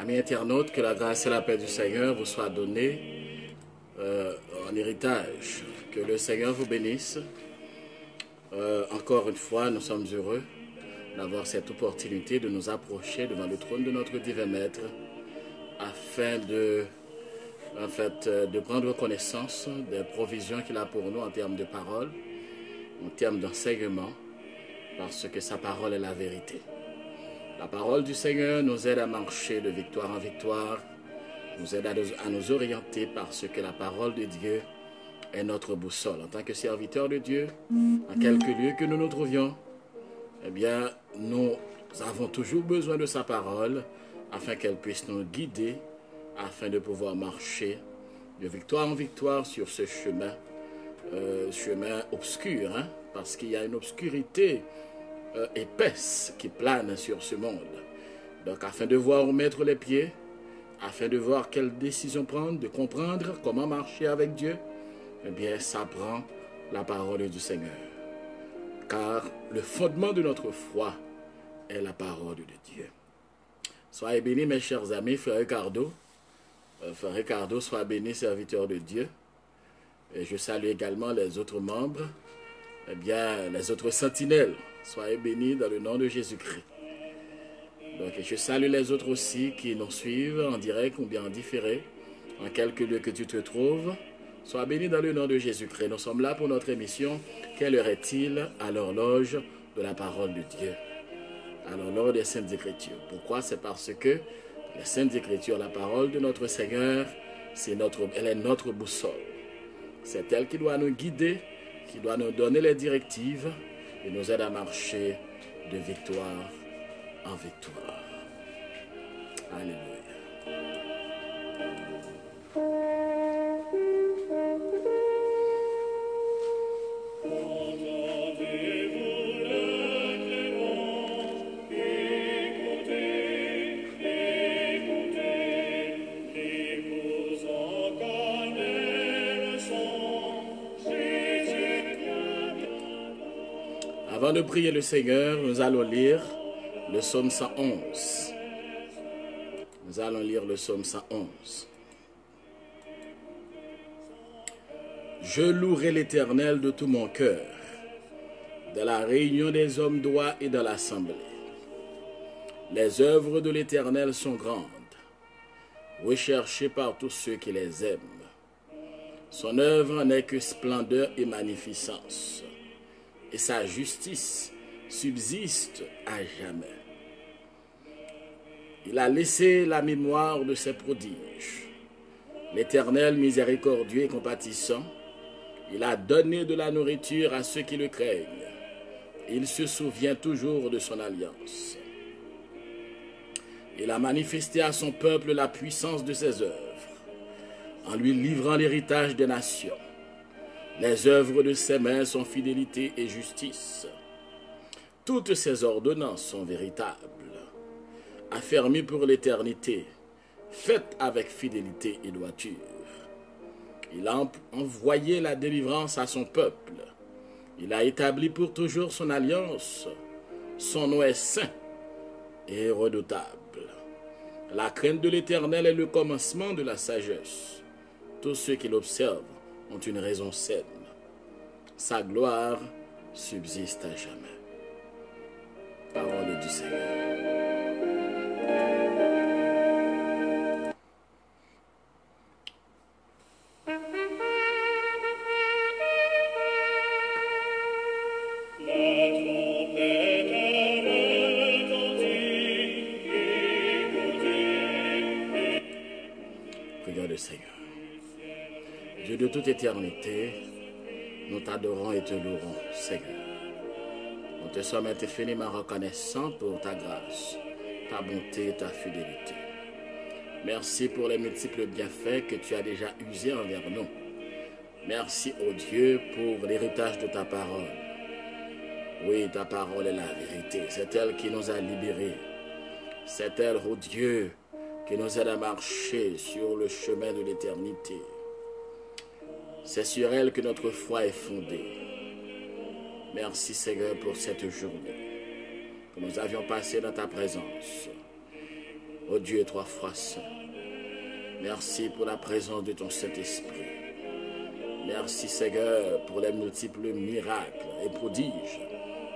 Amis internautes, que la grâce et la paix du Seigneur vous soient données en héritage. Que le Seigneur vous bénisse. Encore une fois, nous sommes heureux d'avoir cette opportunité de nous approcher devant le trône de notre divin Maître afin de prendre connaissance des provisions qu'il a pour nous en termes de parole, en termes d'enseignement, parce que sa parole est la vérité. La parole du Seigneur nous aide à marcher de victoire en victoire, nous aide à nous orienter parce que la parole de Dieu est notre boussole. En tant que serviteurs de Dieu, en quelque lieu que nous nous trouvions, eh bien, nous avons toujours besoin de sa parole afin qu'elle puisse nous guider, afin de pouvoir marcher de victoire en victoire sur ce chemin, chemin obscur, parce qu'il y a une obscurité épaisse qui plane sur ce monde. Donc, afin de voir où mettre les pieds, afin de voir quelle décision prendre, de comprendre comment marcher avec Dieu, eh bien, ça prend la parole du Seigneur. Car le fondement de notre foi est la parole de Dieu. Soyez bénis, mes chers amis, frère Ricardo. Frère Ricardo, sois béni, serviteur de Dieu. Et je salue également les autres membres, eh bien, les autres sentinelles. Soyez bénis dans le nom de Jésus-Christ. Donc, je salue les autres aussi qui nous suivent en direct ou bien en différé, en quelque lieu que tu te trouves. Sois béni dans le nom de Jésus-Christ. Nous sommes là pour notre émission. Quelle heure est-il à l'horloge de la parole de Dieu? À l'horloge des Saintes Écritures. Pourquoi? C'est parce que les Saintes Écritures, la parole de notre Seigneur, elle est notre boussole. C'est elle qui doit nous guider, qui doit nous donner les directives et nous aide à marcher de victoire en victoire. Alléluia. Avant de prier le Seigneur, nous allons lire le psaume 111. Nous allons lire le psaume 111. Je louerai l'Éternel de tout mon cœur, dans la réunion des hommes droits et dans l'assemblée. Les œuvres de l'Éternel sont grandes, recherchées par tous ceux qui les aiment. Son œuvre n'est que splendeur et magnificence, et sa justice subsiste à jamais. Il a laissé la mémoire de ses prodiges. L'Éternel miséricordieux et compatissant, il a donné de la nourriture à ceux qui le craignent. Il se souvient toujours de son alliance. Il a manifesté à son peuple la puissance de ses œuvres, en lui livrant l'héritage des nations. Les œuvres de ses mains sont fidélité et justice. Toutes ses ordonnances sont véritables, affermies pour l'éternité, faites avec fidélité et droiture. Il a envoyé la délivrance à son peuple. Il a établi pour toujours son alliance. Son nom est saint et redoutable. La crainte de l'Éternel est le commencement de la sagesse. Tous ceux qui l'observent ont une raison saine. Sa gloire subsiste à jamais. Parole du Seigneur. Prions le Seigneur. Dieu de toute éternité, nous t'adorons et te louerons, Seigneur. Nous te sommes infiniment reconnaissants pour ta grâce, ta bonté et ta fidélité. Merci pour les multiples bienfaits que tu as déjà usés envers nous. Merci, ô Dieu, pour l'héritage de ta parole. Oui, ta parole est la vérité. C'est elle qui nous a libérés. C'est elle, ô Dieu, qui nous aide à marcher sur le chemin de l'éternité. C'est sur elle que notre foi est fondée. Merci Seigneur pour cette journée que nous avions passée dans ta présence. ô Dieu, trois fois saint. Merci pour la présence de ton Saint-Esprit. Merci, Seigneur, pour les multiples miracles et prodiges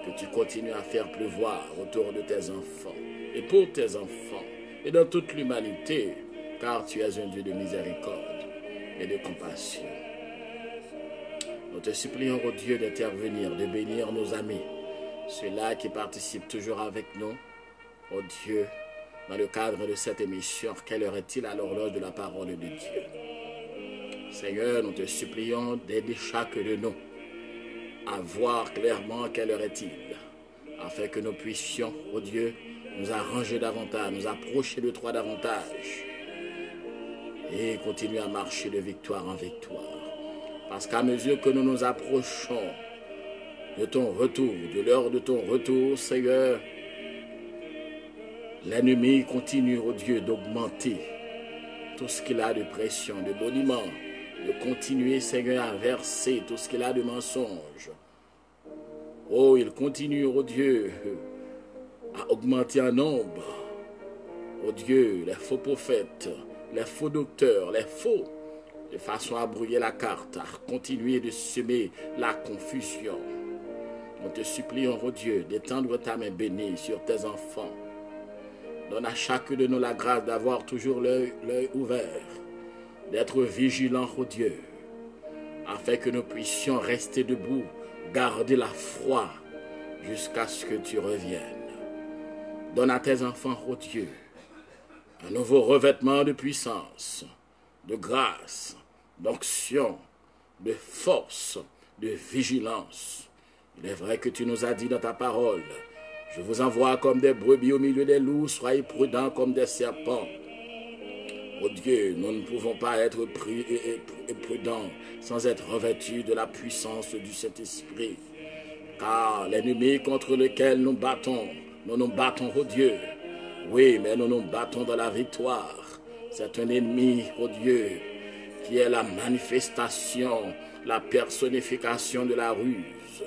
que tu continues à faire pleuvoir autour de tes enfants et pour tes enfants et dans toute l'humanité, car tu es un Dieu de miséricorde et de compassion. Nous te supplions, ô Dieu, d'intervenir, de bénir nos amis, ceux-là qui participent toujours avec nous, ô Dieu, dans le cadre de cette émission. Quelle heure est-il à l'horloge de la parole de Dieu? Seigneur, nous te supplions d'aider chacun de nous à voir clairement quelle heure est-il, afin que nous puissions, ô Dieu, nous arranger davantage, nous approcher de toi davantage et continuer à marcher de victoire en victoire. Parce qu'à mesure que nous nous approchons de ton retour, de l'heure de ton retour, Seigneur, l'ennemi continue, ô Dieu, d'augmenter tout ce qu'il a de pression, de boniment, de continuer, Seigneur, à verser tout ce qu'il a de mensonges. Oh, il continue, ô Dieu, à augmenter en nombre. Ô Dieu, les faux prophètes, les faux docteurs, les faux, de façon à brouiller la carte, à continuer de semer la confusion. Nous te supplions, ô Dieu, d'étendre ta main bénie sur tes enfants. Donne à chacun de nous la grâce d'avoir toujours l'œil ouvert, d'être vigilant, ô Dieu, afin que nous puissions rester debout, garder la foi jusqu'à ce que tu reviennes. Donne à tes enfants, ô Dieu, un nouveau revêtement de puissance, de grâce, d'onction, de force, de vigilance. Il est vrai que tu nous as dit dans ta parole, je vous envoie comme des brebis au milieu des loups, soyez prudents comme des serpents. Oh Dieu, nous ne pouvons pas être prudents sans être revêtus de la puissance du Saint-Esprit. Car l'ennemi contre lequel nous nous battons, oh Dieu. Oui, mais nous nous battons dans la victoire. C'est un ennemi, oh Dieu, qui est la manifestation, la personnification de la ruse.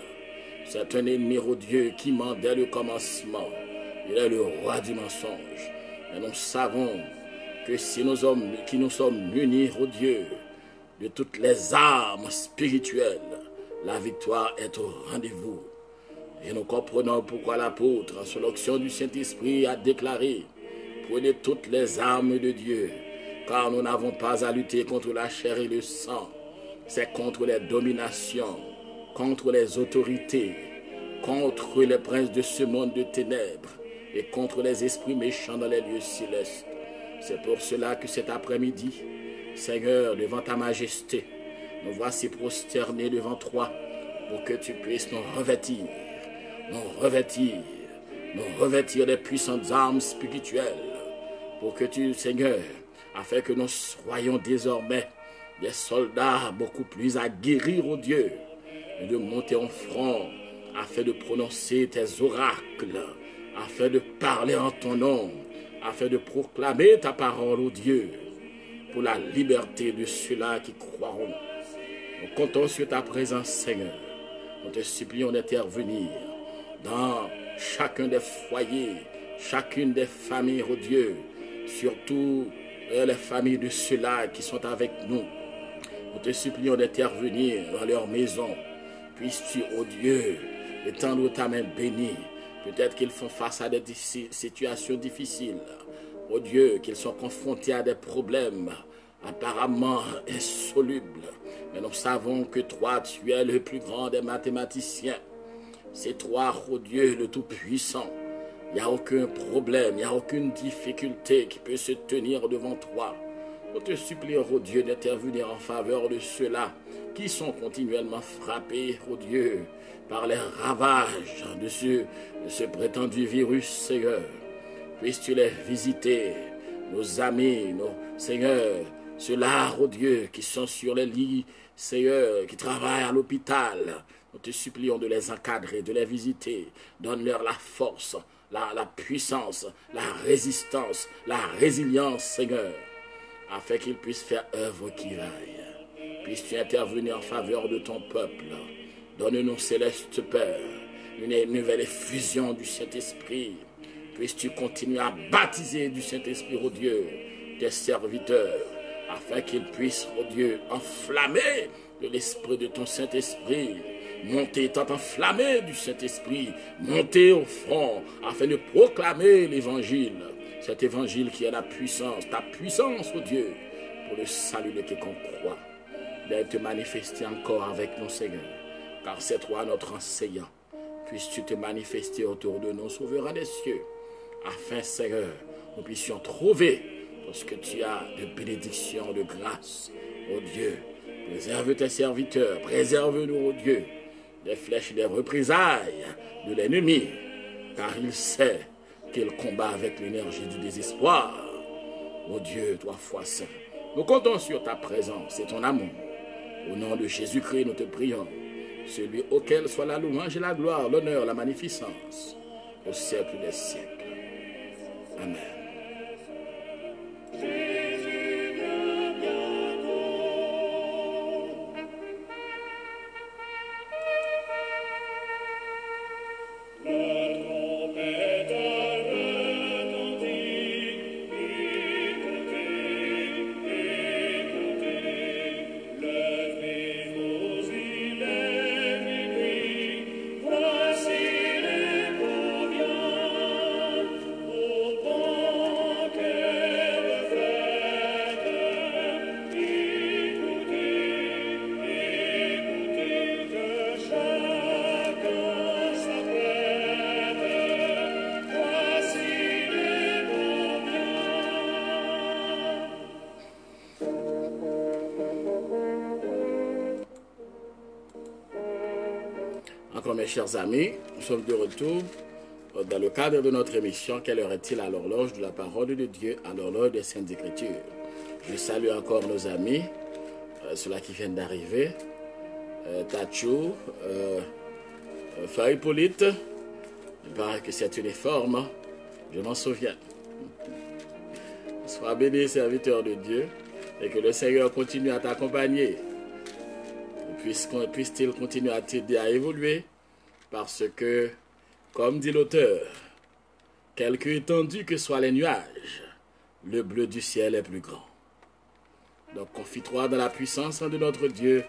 C'est un ennemi, oh Dieu, qui ment dès le commencement. Il est le roi du mensonge. Et nous savons que si nous sommes munis, oh Dieu, de toutes les armes spirituelles, la victoire est au rendez-vous. Et nous comprenons pourquoi l'apôtre, sous l'onction du Saint-Esprit, a déclaré, prenez toutes les armes de Dieu, car nous n'avons pas à lutter contre la chair et le sang. C'est contre les dominations, contre les autorités, contre les princes de ce monde de ténèbres et contre les esprits méchants dans les lieux célestes. C'est pour cela que cet après-midi, Seigneur, devant ta majesté, nous voici prosternés devant toi pour que tu puisses nous revêtir des puissantes armes spirituelles, pour que tu, Seigneur, afin que nous soyons désormais des soldats beaucoup plus aguerris, ô Dieu, et de monter en front, afin de prononcer tes oracles, afin de parler en ton nom, afin de proclamer ta parole, ô Dieu, pour la liberté de ceux-là qui croiront. Nous comptons sur ta présence, Seigneur. Nous te supplions d'intervenir dans chacun des foyers, chacune des familles, ô Dieu, surtout les familles de ceux-là qui sont avec nous. Nous te supplions d'intervenir dans leur maison. Puisses-tu, ô Dieu, étendre ta main bénie. Peut-être qu'ils font face à des situations difficiles. Ô Dieu, qu'ils sont confrontés à des problèmes apparemment insolubles. Mais nous savons que toi, tu es le plus grand des mathématiciens. C'est toi, ô Dieu, le Tout-Puissant. Il n'y a aucun problème, il n'y a aucune difficulté qui peut se tenir devant toi. Nous te supplions, ô Dieu, d'intervenir en faveur de ceux-là qui sont continuellement frappés, ô Dieu, par les ravages de ce prétendu virus, Seigneur. Puisses-tu les visiter, nos amis, Seigneur, ceux-là, ô Dieu, qui sont sur les lits, Seigneur, qui travaillent à l'hôpital. Nous te supplions de les encadrer, de les visiter. Donne-leur la force, la puissance, la résistance, la résilience, Seigneur, afin qu'ils puissent faire œuvre qui vaille. Puisses-tu intervenir en faveur de ton peuple. Donne-nous, céleste Père, une nouvelle effusion du Saint-Esprit, Puisses-tu continuer à baptiser du Saint-Esprit, oh Dieu, tes serviteurs, afin qu'ils puissent, oh Dieu, enflammer de l'esprit de ton Saint-Esprit, monter, tant enflammé du Saint-Esprit, monter au front, afin de proclamer l'évangile, cet évangile qui est la puissance, ta puissance, oh Dieu, pour le salut de quiconque croit, d'être te manifester encore avec nous, Seigneur, car c'est toi notre enseignant. Puisses-tu te manifester autour de nous, souverain des cieux, afin, Seigneur, nous puissions trouver ce que tu as de bénédiction, de grâce, oh Dieu. Préserve tes serviteurs, préserve-nous, oh Dieu, des flèches, des représailles de l'ennemi, car il sait qu'il combat avec l'énergie du désespoir. Oh Dieu, toi, foi saint, nous comptons sur ta présence et ton amour. Au nom de Jésus-Christ, nous te prions, celui auquel soit la louange et la gloire, l'honneur, la magnificence, au siècle des siècles. Amen. Mes chers amis, nous sommes de retour dans le cadre de notre émission. Quelle heure est-il à l'horloge de la parole de Dieu, à l'horloge des Saintes Écritures? Je salue encore nos amis, ceux-là qui viennent d'arriver, Tachou, Frère Hippolyte, il paraît que c'est uniforme, je m'en souviens. Sois béni, serviteur de Dieu, et que le Seigneur continue à t'accompagner. Puisse-t-il continuer à t'aider à évoluer, parce que, comme dit l'auteur, quelque étendu que soient les nuages, le bleu du ciel est plus grand. Donc confie-toi dans la puissance de notre Dieu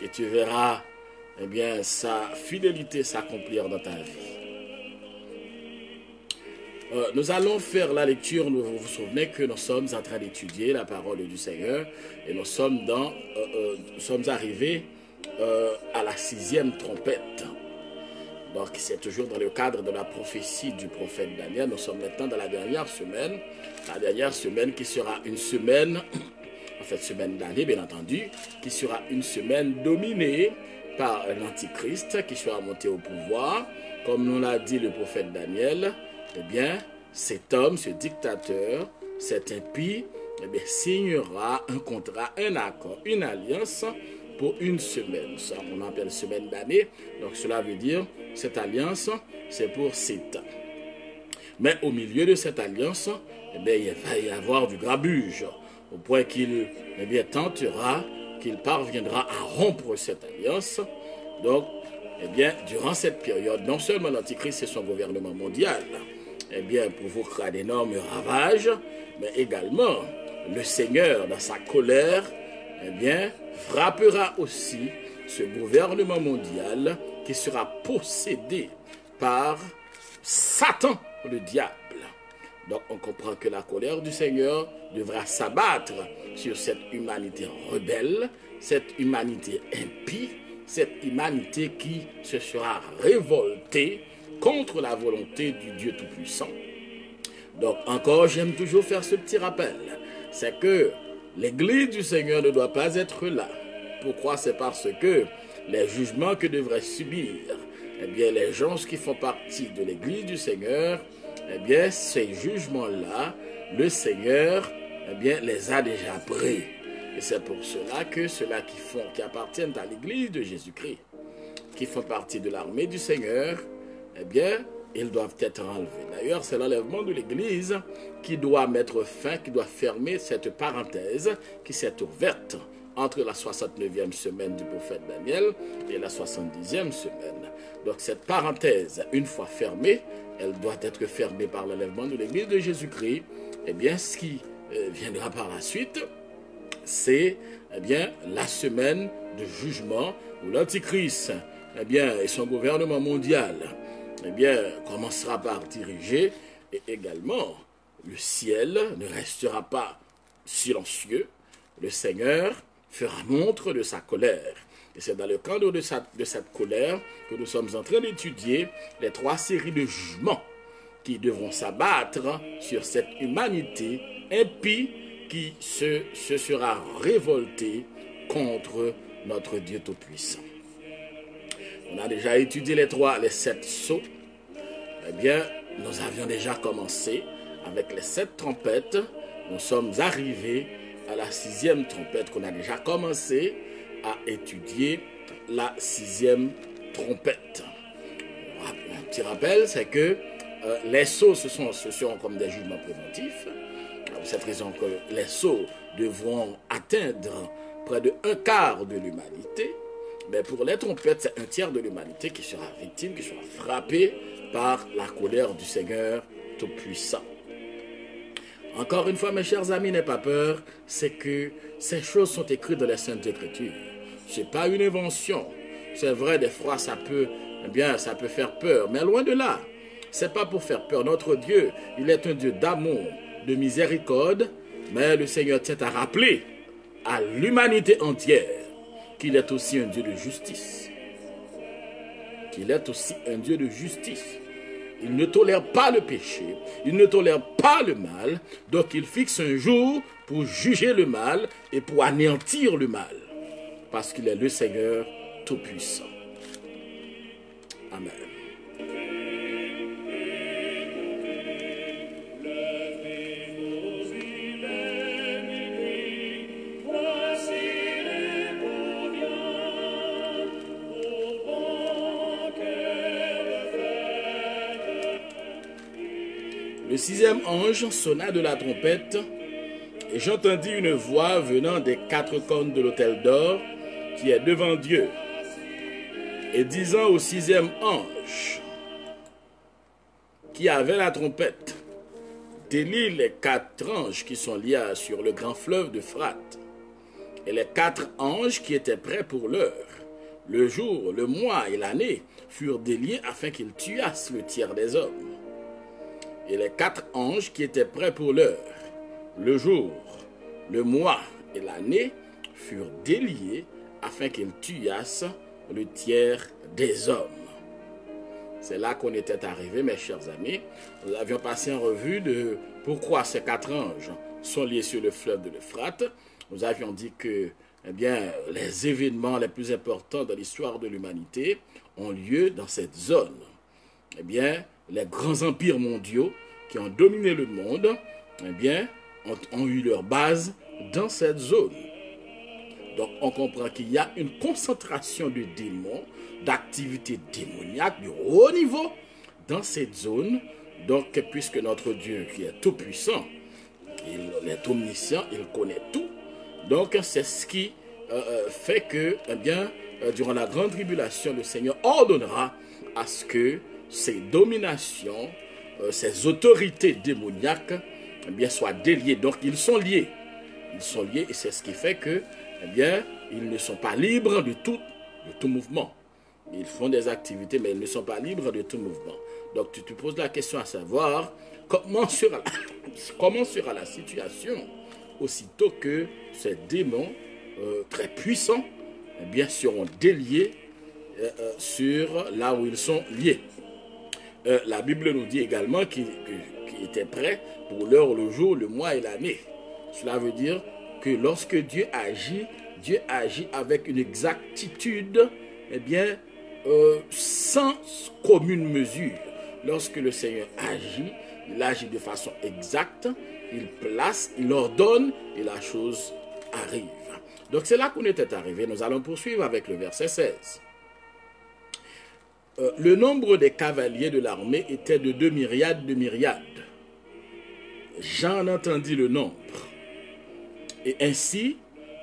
et tu verras eh bien, sa fidélité s'accomplir dans ta vie. Nous allons faire la lecture, vous vous souvenez que nous sommes en train d'étudier la parole du Seigneur et nous sommes arrivés à la 6e trompette. Donc c'est toujours dans le cadre de la prophétie du prophète Daniel. Nous sommes maintenant dans la dernière semaine qui sera une semaine, en fait semaine d'année bien entendu, qui sera une semaine dominée par l'Antichrist qui sera monté au pouvoir. Comme nous l'a dit le prophète Daniel, eh bien cet homme, ce dictateur, cet impie, eh bien, signera un contrat, un accord, une alliance pour une semaine. Ça, on appelle semaine d'année. Donc cela veut dire, cette alliance, c'est pour 7 ans. Mais au milieu de cette alliance, eh bien, il va y avoir du grabuge, au point qu'il tentera, qu'il parviendra à rompre cette alliance. Donc, eh bien, durant cette période, non seulement l'Antichrist et son gouvernement mondial, eh bien, provoquera d'énormes ravages, mais également, le Seigneur, dans sa colère, eh bien, frappera aussi ce gouvernement mondial qui sera possédé par Satan, le diable. Donc on comprend que la colère du Seigneur devra s'abattre sur cette humanité rebelle, cette humanité impie, cette humanité qui se sera révoltée contre la volonté du Dieu Tout-Puissant. Donc encore, j'aime toujours faire ce petit rappel, c'est que l'Église du Seigneur ne doit pas être là. Pourquoi? C'est parce que les jugements que devraient subir eh bien, les gens qui font partie de l'Église du Seigneur, eh bien, ces jugements-là, le Seigneur eh bien, les a déjà pris. Et c'est pour cela que ceux-là qui appartiennent à l'Église de Jésus-Christ, qui font partie de l'armée du Seigneur, eh bien, ils doivent être enlevés. D'ailleurs, c'est l'enlèvement de l'Église qui doit mettre fin, qui doit fermer cette parenthèse qui s'est ouverte entre la 69e semaine du prophète Daniel et la 70e semaine. Donc cette parenthèse, une fois fermée, elle doit être fermée par l'enlèvement de l'Église de Jésus-Christ. Eh bien, ce qui viendra par la suite, c'est la semaine de jugement où l'Antichrist et son gouvernement mondial commencera par diriger, et également le ciel ne restera pas silencieux. Le Seigneur fera montre de sa colère. Et c'est dans le cadre de cette colère que nous sommes en train d'étudier les 3 séries de jugements qui devront s'abattre sur cette humanité impie qui se sera révoltée contre notre Dieu Tout-Puissant. On a déjà étudié les 7 sceaux. Eh bien, nous avions déjà commencé avec les 7 trompettes. Nous sommes arrivés à la 6e trompette qu'on a déjà commencé à étudier, la 6e trompette. Un petit rappel, c'est que les sceaux, ce sont comme des jugements préventifs. Pour cette raison que les sceaux devront atteindre près de 1/4 de l'humanité. Mais pour les trompettes, c'est 1/3 de l'humanité qui sera victime, qui sera frappée par la colère du Seigneur Tout-Puissant. Encore une fois, mes chers amis, n'ayez pas peur, c'est que ces choses sont écrites dans les Saintes Écritures. Ce n'est pas une invention. C'est vrai, des fois, ça peut faire peur, mais loin de là. Ce n'est pas pour faire peur. Notre Dieu, il est un Dieu d'amour, de miséricorde, mais le Seigneur tient à rappeler à l'humanité entière qu'il est aussi un Dieu de justice. Qu'il est aussi un Dieu de justice. Il ne tolère pas le péché, il ne tolère pas le mal, donc il fixe un jour pour juger le mal et pour anéantir le mal, parce qu'il est le Seigneur Tout-Puissant. Amen. Le 6e ange sonna de la trompette, et j'entendis une voix venant des 4 cornes de l'autel d'or qui est devant Dieu, et disant au 6e ange qui avait la trompette, délie les 4 anges qui sont liés sur le grand fleuve d'Euphrate, et les 4 anges qui étaient prêts pour l'heure. Le jour, le mois et l'année furent déliés afin qu'ils tuassent le tiers des hommes. Et les 4 anges qui étaient prêts pour l'heure, le jour, le mois et l'année furent déliés afin qu'ils tuassent le tiers des hommes. C'est là qu'on était arrivé, mes chers amis. Nous avions passé en revue de pourquoi ces 4 anges sont liés sur le fleuve de l'Euphrate. Nous avions dit que les événements les plus importants dans l'histoire de l'humanité ont lieu dans cette zone. Les grands empires mondiaux qui ont dominé le monde, ont eu leur base dans cette zone. Donc, on comprend qu'il y a une concentration de démons, d'activités démoniaques de haut niveau dans cette zone. Donc, puisque notre Dieu, qui est tout puissant, il est omniscient, il connaît tout. Donc, c'est ce qui fait que, durant la grande tribulation, le Seigneur ordonnera à ce que ces dominations, ces autorités démoniaques, soient déliées. Donc, ils sont liés. Ils sont liés et c'est ce qui fait que, ils ne sont pas libres de tout mouvement. Ils font des activités, mais ils ne sont pas libres de tout mouvement. Donc, tu te poses la question à savoir comment sera la situation aussitôt que ces démons très puissants seront déliés sur là où ils sont liés. La Bible nous dit également qu'ils étaient prêts pour l'heure, le jour, le mois et l'année. Cela veut dire que lorsque Dieu agit avec une exactitude, sans commune mesure. Lorsque le Seigneur agit, il agit de façon exacte, il place, il ordonne et la chose arrive. Donc c'est là qu'on était arrivé. Nous allons poursuivre avec le verset 16. Le nombre des cavaliers de l'armée était de 2 myriades de myriades. J'en entendis le nombre. Et ainsi,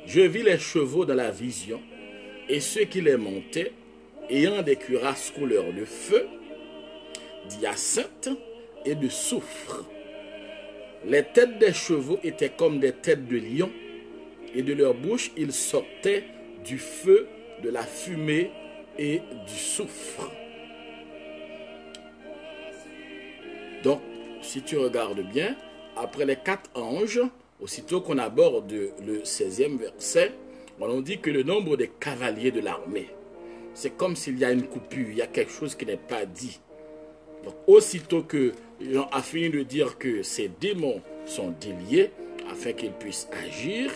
Je vis les chevaux dans la vision, et ceux qui les montaient, ayant des cuirasses couleur de feu, d'hyacinthe et de soufre. Les têtes des chevaux étaient comme des têtes de lions, et de leur bouche il sortait du feu, de la fumée et du soufre. Donc, si tu regardes bien, après les 4 anges, aussitôt qu'on aborde le 16e verset, on nous dit que le nombre des cavaliers de l'armée, c'est comme s'il y a une coupure, il y a quelque chose qui n'est pas dit. Donc, aussitôt que Jean a fini de dire que ces démons sont déliés, afin qu'ils puissent agir,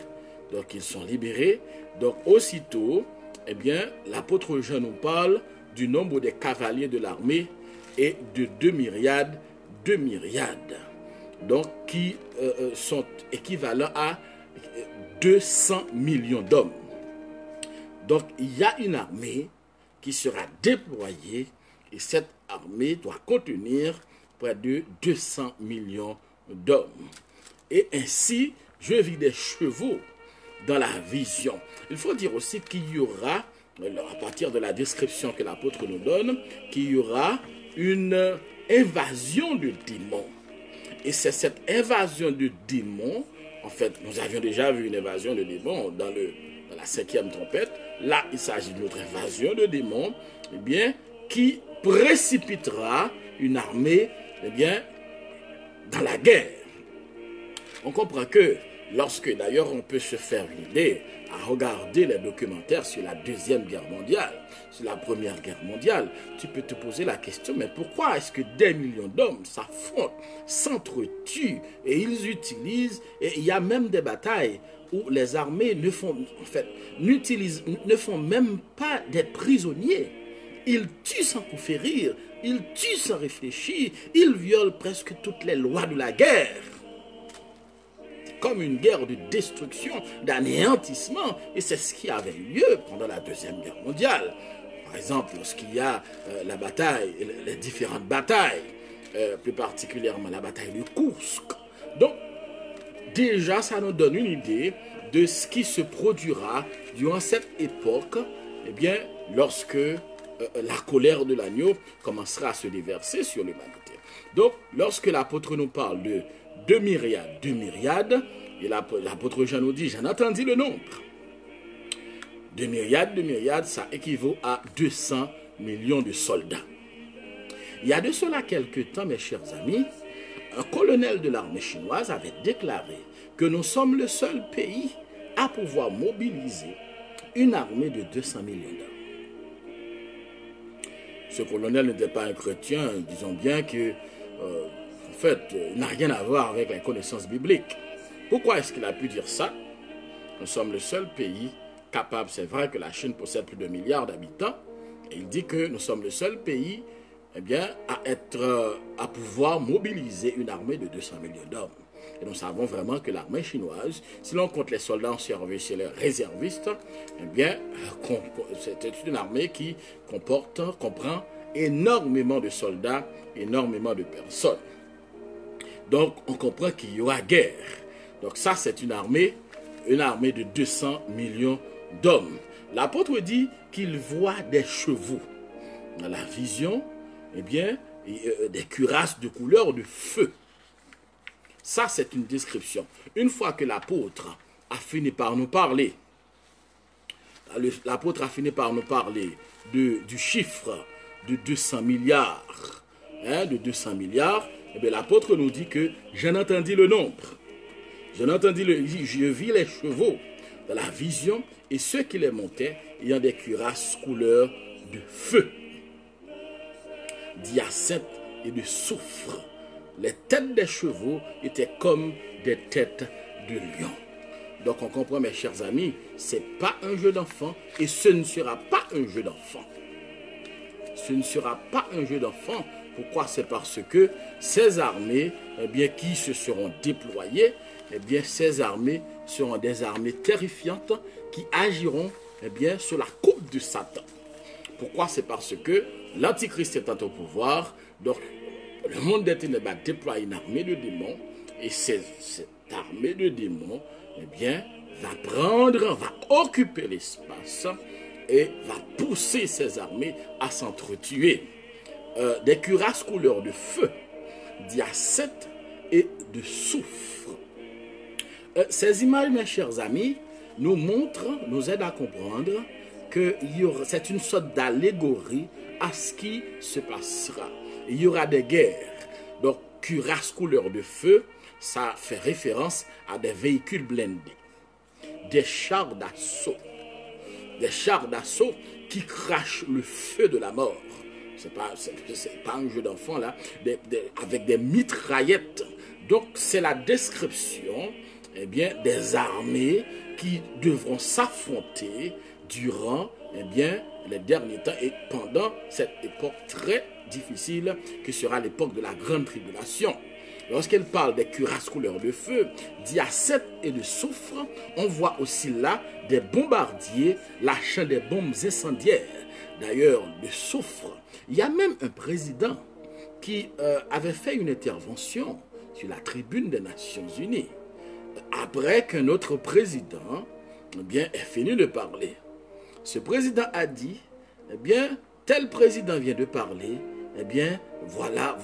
donc ils sont libérés, donc aussitôt, eh bien, l'apôtre Jean nous parle du nombre des cavaliers de l'armée et de 2 myriades, donc qui sont équivalents à 200 millions d'hommes. Donc il y a une armée qui sera déployée et cette armée doit contenir près de 200 millions d'hommes. Et ainsi, je vis des chevaux dans la vision. Il faut dire aussi qu'il y aura, à partir de la description que l'apôtre nous donne, qu'il y aura une invasion de démons. Et c'est cette invasion de démons, en fait, nous avions déjà vu une invasion de démons dans la 5e trompette. Là, il s'agit d'une autre invasion de démons, eh bien, qui précipitera une armée, eh bien, dans la guerre. On comprend que lorsque, d'ailleurs, on peut se faire l'idée à regarder les documentaires sur la 2e guerre mondiale, sur la 1re guerre mondiale, tu peux te poser la question, mais pourquoi est-ce que des millions d'hommes s'affrontent, s'entretuent, et ils utilisent, et il y a même des batailles où les armées ne font, en fait, ne font même pas des prisonniers. Ils tuent sans coup férir, ils tuent sans réfléchir, ils violent presque toutes les lois de la guerre. Comme une guerre de destruction, d'anéantissement. Et c'est ce qui avait eu lieu pendant la 2e guerre mondiale. Par exemple, lorsqu'il y a la bataille, les différentes batailles, plus particulièrement la bataille de Kursk. Donc, déjà, ça nous donne une idée de ce qui se produira durant cette époque, eh bien, lorsque la colère de l'agneau commencera à se déverser sur l'humanité. Donc, lorsque l'apôtre nous parle de 2 myriades, et l'apôtre Jean nous dit, j'en entendis le nombre. 2 myriades, ça équivaut à 200 millions de soldats. Il y a de cela quelques temps, mes chers amis, un colonel de l'armée chinoise avait déclaré que nous sommes le seul pays à pouvoir mobiliser une armée de 200 millions d'hommes. Ce colonel n'était pas un chrétien, disons bien que en fait, n'a rien à voir avec la connaissance biblique. Pourquoi est-ce qu'il a pu dire ça? Nous sommes le seul pays capable, c'est vrai que la Chine possède plus de 1 milliard d'habitants, et il dit que nous sommes le seul pays, eh bien, à pouvoir mobiliser une armée de 200 millions d'hommes. Et nous savons vraiment que l'armée chinoise, si l'on compte les soldats en service et les réservistes, eh bien, c'est une armée qui comprend énormément de soldats, énormément de personnes. Donc, on comprend qu'il y aura guerre. Donc ça, c'est une armée de 200 millions d'hommes. L'apôtre dit qu'il voit des chevaux. Dans la vision, eh bien, des cuirasses de couleur de feu. Ça, c'est une description. Une fois que l'apôtre a fini par nous parler, du chiffre de 200 milliards, eh bien, l'apôtre nous dit que j'en entendis le nombre. Je vis les chevaux dans la vision et ceux qui les montaient ayant des cuirasses couleur de feu, d'hyacinthe et de soufre. Les têtes des chevaux étaient comme des têtes de lion. Donc on comprend, mes chers amis, ce n'est pas un jeu d'enfant et ce ne sera pas un jeu d'enfant. Ce ne sera pas un jeu d'enfant. Pourquoi? C'est parce que ces armées, eh bien, qui se seront déployées, eh bien, ces armées seront des armées terrifiantes qui agiront, eh bien, sur la coupe de Satan. Pourquoi? C'est parce que l'Antichrist est au pouvoir, donc le monde des ténèbres va déployer une armée de démons, et cette armée de démons, eh bien, va occuper l'espace et va pousser ses armées à s'entretuer. Des cuirasses couleur de feu, d'hyacinthe et de soufre. Ces images, mes chers amis, nous aident à comprendre que c'est une sorte d'allégorie à ce qui se passera. Il y aura des guerres. Donc, cuirasse couleur de feu, ça fait référence à des véhicules blindés, des chars d'assaut. Des chars d'assaut qui crachent le feu de la mort. C'est pas un jeu d'enfant là, avec des mitraillettes. Donc, c'est la description des armées qui devront s'affronter durant les derniers temps et pendant cette époque très difficile qui sera l'époque de la grande tribulation. Lorsqu'elle parle des cuirasses couleur de feu, d'hyacinthe et de soufre, on voit aussi là des bombardiers lâchant des bombes incendiaires. D'ailleurs, le soufre, il y a même un président qui avait fait une intervention sur la tribune des Nations Unies après qu'un autre président ait fini de parler. Ce président a dit, tel président vient de parler, voilà.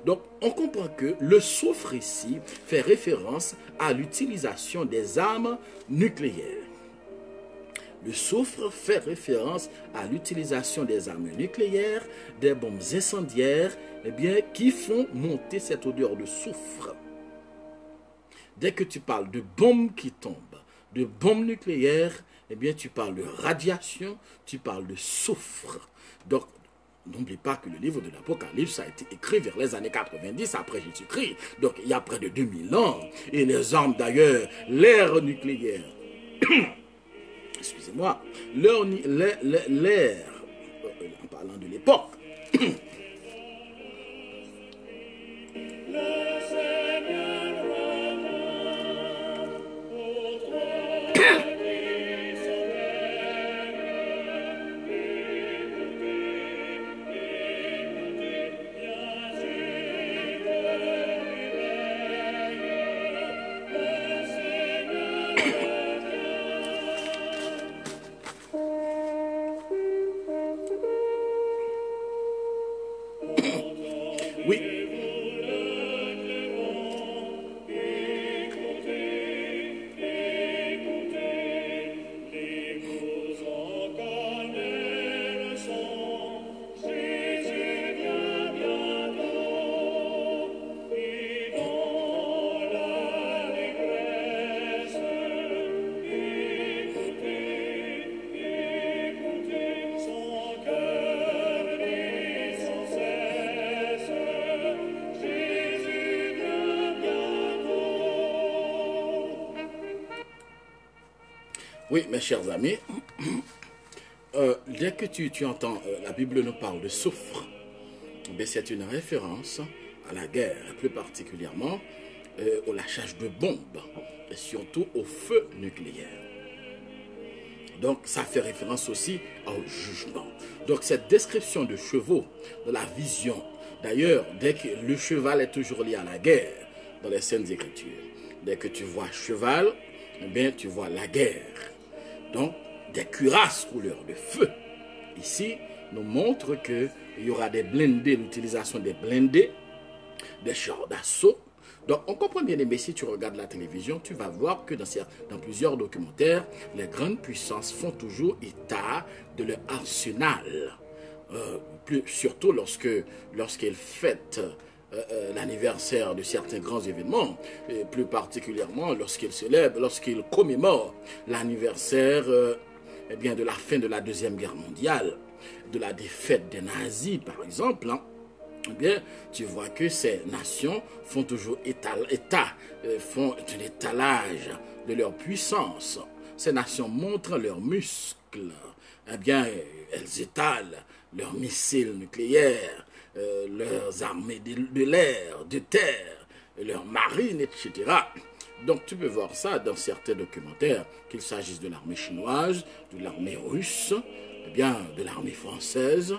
Donc, on comprend que le soufre ici fait référence à l'utilisation des armes nucléaires. Le soufre fait référence à l'utilisation des armes nucléaires, des bombes incendiaires, qui font monter cette odeur de soufre. Dès que tu parles de bombes qui tombent, de bombes nucléaires, tu parles de radiation, tu parles de soufre. Donc, n'oublie pas que le livre de l'Apocalypse a été écrit vers les années 90 après Jésus-Christ. Donc, il y a près de 2000 ans. Et les armes d'ailleurs, l'ère nucléaire, excusez-moi, l'ère, en parlant de l'époque, oui. Oui, mes chers amis, dès que tu entends, la Bible nous parle de soufre, c'est une référence à la guerre, plus particulièrement au lâchage de bombes, et surtout au feu nucléaire. Donc, ça fait référence aussi au jugement. Donc, cette description de chevaux, de la vision, d'ailleurs, dès que le cheval est toujours lié à la guerre, dans les Saintes Écritures, dès que tu vois cheval, tu vois la guerre. Donc, des cuirasses couleur de feu, ici, nous montre qu'il y aura des blindés, l'utilisation des blindés, des chars d'assaut. Donc, on comprend bien, mais si tu regardes la télévision, tu vas voir que dans plusieurs documentaires, les grandes puissances font toujours état de leur arsenal. Surtout lorsqu'elles fêtent l'anniversaire de certains grands événements, et plus particulièrement lorsqu'ils célèbrent, lorsqu'ils commémorent l'anniversaire de la fin de la Deuxième Guerre mondiale, de la défaite des nazis par exemple, tu vois que ces nations font toujours font un étalage de leur puissance. Ces nations montrent leurs muscles, elles étalent leurs missiles nucléaires, leurs armées de l'air, de terre, leurs marines, etc. Donc tu peux voir ça dans certains documentaires, qu'il s'agisse de l'armée chinoise, de l'armée russe, de l'armée française,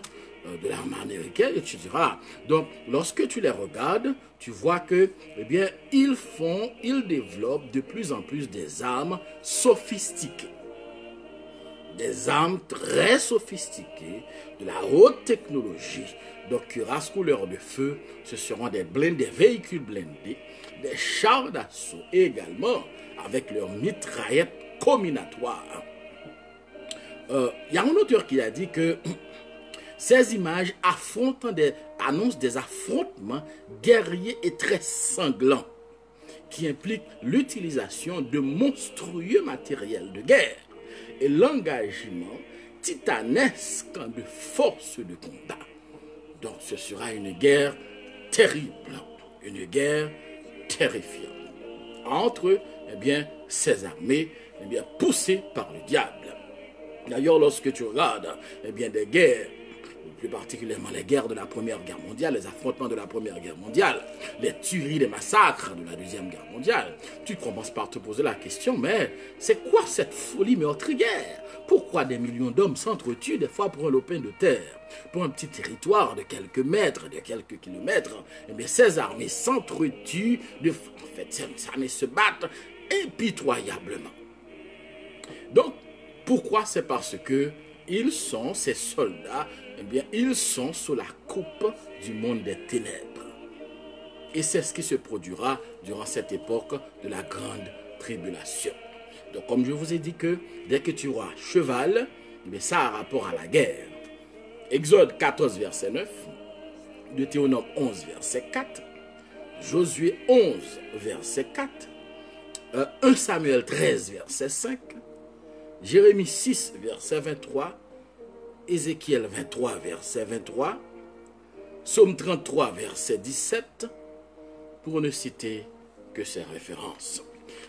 de l'armée américaine, et tu diras. Donc, lorsque tu les regardes, tu vois que, eh bien, ils développent de plus en plus des armes sophistiquées. Des armes très sophistiquées, de la haute technologie. Donc, cuirasse couleur de feu, ce seront des véhicules blindés, des chars d'assaut également, avec leurs mitraillettes combinatoires. Il y a un auteur qui a dit que ces images annoncent des affrontements guerriers et très sanglants qui impliquent l'utilisation de monstrueux matériels de guerre et l'engagement titanesque de forces de combat. Donc ce sera une guerre terrible, une guerre terrifiante entre ces armées poussées par le diable. D'ailleurs, lorsque tu regardes des guerres, plus particulièrement les guerres de la Première Guerre mondiale, les affrontements de la Première Guerre mondiale, les tueries, les massacres de la Deuxième Guerre mondiale, tu commences par te poser la question, mais c'est quoi cette folie meurtrière? Pourquoi des millions d'hommes s'entretuent des fois pour un lopin de terre, pour un petit territoire de quelques mètres, de quelques kilomètres? Ces armées s'entretuent, ces armées se battent impitoyablement. Donc, pourquoi? C'est parce que ces soldats, ils sont sous la coupe du monde des ténèbres. Et c'est ce qui se produira durant cette époque de la grande tribulation. Donc, comme je vous ai dit que dès que tu auras cheval, ça a rapport à la guerre. Exode 14, verset 9, Deutéronome 11, verset 4, Josué 11, verset 4, 1 Samuel 13, verset 5, Jérémie 6, verset 23, Ézéchiel 23, verset 23, Psaume 33, verset 17, pour ne citer que ces références.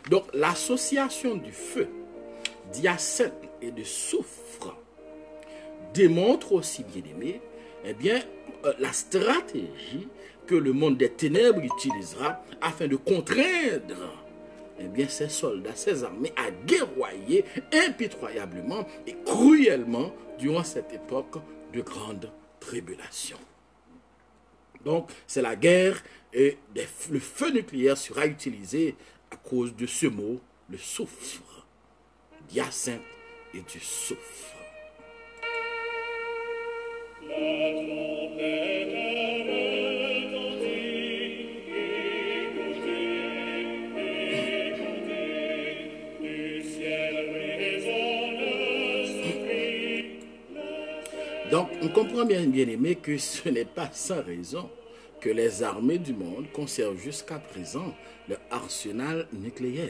Donc, l'association du feu, d'hyacinthe et de soufre démontre aussi, bien aimé, la stratégie que le monde des ténèbres utilisera afin de contraindre ces soldats, ces armées à guerroyer impitoyablement et cruellement durant cette époque de grande tribulation. Donc, c'est la guerre et le feu nucléaire sera utilisé à cause de ce mot, le soufre, d'hyacinthe et du soufre. Donc, on comprend bien aimé que ce n'est pas sans raison que les armées du monde conservent jusqu'à présent leur arsenal nucléaire.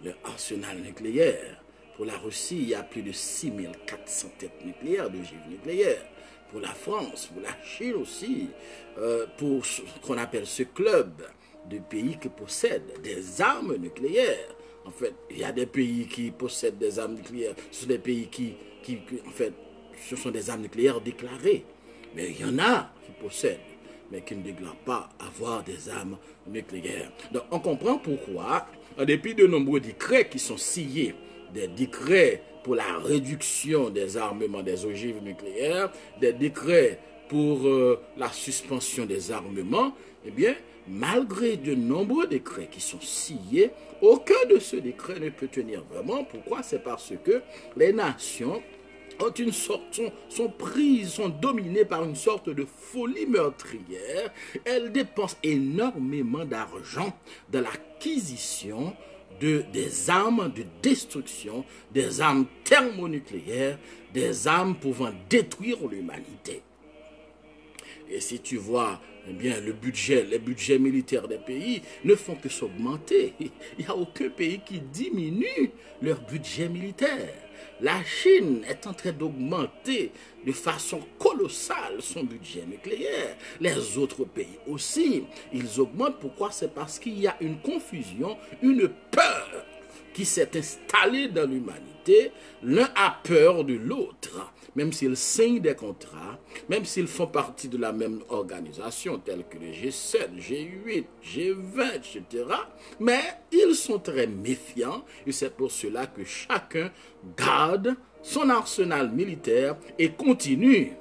Leur arsenal nucléaire. Pour la Russie, il y a plus de 6400 têtes nucléaires, d'ogives nucléaires. Pour la France, pour la Chine aussi, pour ce qu'on appelle ce club de pays qui possèdent des armes nucléaires. En fait, il y a des pays qui possèdent des armes nucléaires. Ce sont des pays qui en fait, ce sont des armes nucléaires déclarées. Mais il y en a qui possèdent, mais qui ne déclarent pas avoir des armes nucléaires. Donc, on comprend pourquoi, en dépit de nombreux décrets qui sont sciés, des décrets pour la réduction des armements des ogives nucléaires, des décrets pour la suspension des armements, malgré de nombreux décrets qui sont sciés, aucun de ces décrets ne peut tenir vraiment. Pourquoi? C'est parce que les nations sont prises, sont dominées par une sorte de folie meurtrière. Elles dépensent énormément d'argent dans l'acquisition des armes de destruction, des armes thermonucléaires, des armes pouvant détruire l'humanité. Et si tu vois, les budgets militaires des pays ne font que s'augmenter. Il n'y a aucun pays qui diminue leur budget militaire. La Chine est en train d'augmenter de façon colossale son budget nucléaire. Les autres pays aussi, ils augmentent. Pourquoi? C'est parce qu'il y a une confusion, une peur qui s'est installée dans l'humanité. L'un a peur de l'autre. Même s'ils signent des contrats, même s'ils font partie de la même organisation, telle que le G7, G8, G20, etc., mais ils sont très méfiants, et c'est pour cela que chacun garde son arsenal militaire et continue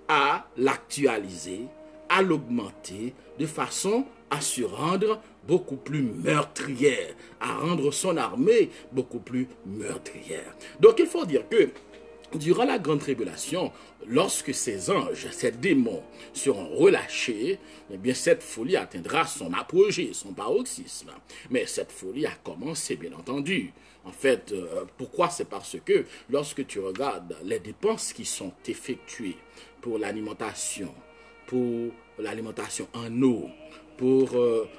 à l'actualiser, à l'augmenter, de façon à se rendre beaucoup plus meurtrière, à rendre son armée beaucoup plus meurtrière. Donc il faut dire que durant la grande tribulation, lorsque ces anges, ces démons seront relâchés, eh bien cette folie atteindra son apogée, son paroxysme. Mais cette folie a commencé, bien entendu. En fait, pourquoi? C'est parce que lorsque tu regardes les dépenses qui sont effectuées pour l'alimentation en eau, pour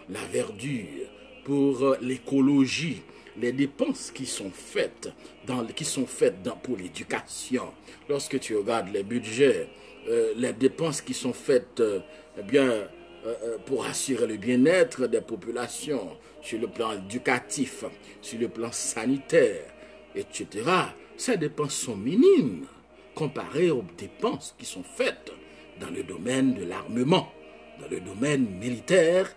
la verdure, pour l'écologie, les dépenses qui sont faites pour l'éducation. Lorsque tu regardes les budgets, les dépenses qui sont faites pour assurer le bien-être des populations sur le plan éducatif, sur le plan sanitaire, etc. Ces dépenses sont minimes comparées aux dépenses qui sont faites dans le domaine de l'armement, dans le domaine militaire,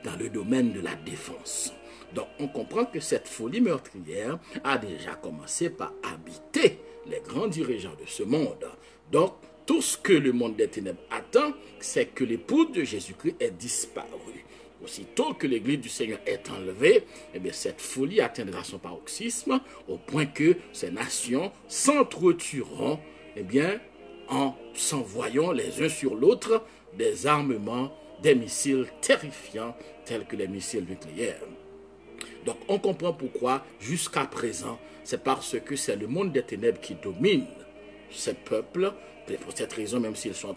dans le domaine de la défense. Donc on comprend que cette folie meurtrière a déjà commencé par habiter les grands dirigeants de ce monde. Donc tout ce que le monde des ténèbres attend, c'est que l'épouse de Jésus-Christ ait disparu. Aussitôt que l'église du Seigneur est enlevée, eh bien cette folie atteindra son paroxysme au point que ces nations s'entretueront, eh bien, en s'envoyant les uns sur l'autre des armements, des missiles terrifiants tels que les missiles nucléaires. Donc on comprend pourquoi jusqu'à présent, c'est parce que c'est le monde des ténèbres qui domine ces peuples. Pour cette raison, même s'ils sont